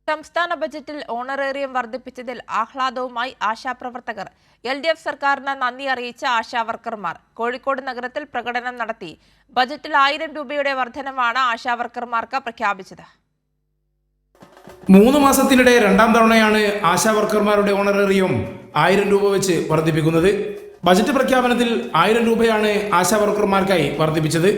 സംസ്ഥാന ബജറ്റിൽ honorarium വർദ്ധിപ്പിച്ചതിൽ ആഹ്ലാദവുമായി ആശാപ്രവർത്തകർ. LDF സർക്കാരിന് നന്ദി അറിയിച്ച ആശാവർക്കർമാർ കോഴിക്കോട് നഗരത്തിൽ പ്രകടനം നടത്തി. ബജറ്റിൽ 1000 രൂപയുടെ വർധനവാണ് ആശാവർക്കർമാർക്ക് പ്രഖ്യാപിച്ചത്. 3 മാസത്തിനിടെ രണ്ടാം തവണയാണ് ആശാവർക്കർമാരുടെ ഓണറേറിയം 1000 രൂപ വെച്ച് വർദ്ധിപ്പിക്കുന്നത്. ബജറ്റ് പ്രഖ്യാപനത്തിൽ 1000 രൂപയാണ് ആശാവർക്കർമാർക്കായി വർദ്ധിപ്പിച്ചത്.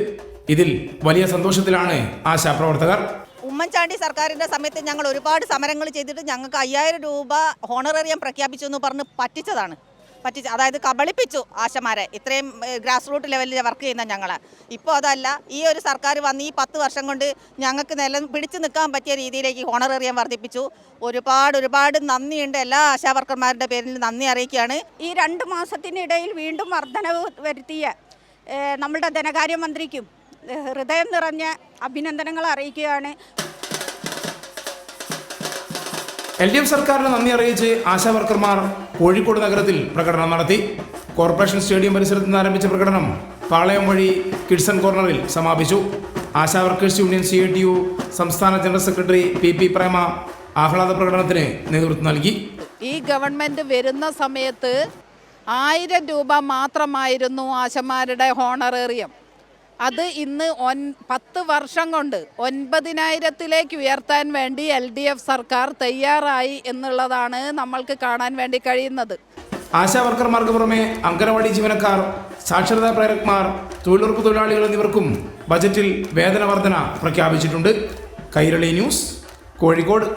ഇതിൽ വലിയ സന്തോഷത്തിലാണ് ആശാപ്രവർത്തകർ. ഉമ്മൻചാണ്ടി സർക്കാരിൻ്റെ സമയത്ത് ഞങ്ങൾ ഒരുപാട് സമരങ്ങൾ ചെയ്തിട്ട് ഞങ്ങൾക്ക് 5000 രൂപ ഹോണറേറിയം പ്രഖ്യാപിച്ചു എന്ന് പറഞ്ഞ് പറ്റിച്ചതാണ്. അതായത് കബളിപ്പിച്ചു ആശമാരെ. ഇത്രയും ഗ്രാസ് റൂട്ട് ലെവലിൽ വർക്ക് ചെയ്യുന്ന ഞങ്ങൾ. ഇപ്പോൾ അതല്ല, ഈ ഒരു സർക്കാർ വന്ന് ഈ 10 വർഷം കൊണ്ട് ഞങ്ങൾക്ക് പിടിച്ചു നിൽക്കാൻ പറ്റിയ രീതിയിലേക്ക് ഹോണറേറിയം വർദ്ധിപ്പിച്ചു. ഒരുപാട് നന്ദിയുണ്ട്. എല്ലാ ആശാവർക്കർമാരുടെ പേരിൽ നന്ദി അറിയിക്കുകയാണ്. ഈ 2 മാസത്തിനിടയിൽ വീണ്ടും വർധനവ് വരുത്തിയ നമ്മുടെ ധനകാര്യമന്ത്രിക്കും ഹൃദയം നിറഞ്ഞ അഭിനന്ദനങ്ങൾ അറിയിക്കുകയാണ്. LDF സർക്കാരിന് നന്ദി അറിയിച്ച് ആശാവർക്കർമാർ കോഴിക്കോട് നഗരത്തിൽ പ്രകടനം നടത്തി. കോർപ്പറേഷൻ സ്റ്റേഡിയം പരിസരത്ത് നിന്ന് ആരംഭിച്ച പ്രകടനം പാളയം വഴി കിഡ്സൺ കോർണറിൽ സമാപിച്ചു. ആശാവർക്കേഴ്സ് യൂണിയൻ CITU സംസ്ഥാന ജനറൽ സെക്രട്ടറി PP പ്രേമ ആഹ്ലാദ പ്രകടനത്തിന് നേതൃത്വം നൽകി. ഈ ഗവൺമെൻറ് വരുന്ന സമയത്ത് 1000 രൂപ മാത്രമായിരുന്നു ആശമാരുടെ ഹോണറേറിയം. അത് ഇന്ന് 10 വർഷം കൊണ്ട് 9000-ലേക്ക് ഉയർത്താൻ വേണ്ടി LDF സർക്കാർ തയ്യാറായി എന്നുള്ളതാണ് നമ്മൾക്ക് കാണാൻ വേണ്ടി കഴിയുന്നത്. ആശാവർക്കർമാർക്ക് പുറമെ അംഗനവാടി ജീവനക്കാർ, സാക്ഷരതാ പ്രേരകന്മാർ, തൊഴിലുറപ്പ് തൊഴിലാളികൾ എന്നിവർക്കും ബജറ്റിൽ വേതന വർധന പ്രഖ്യാപിച്ചിട്ടുണ്ട്. കൈരളി ന്യൂസ്, കോഴിക്കോട്.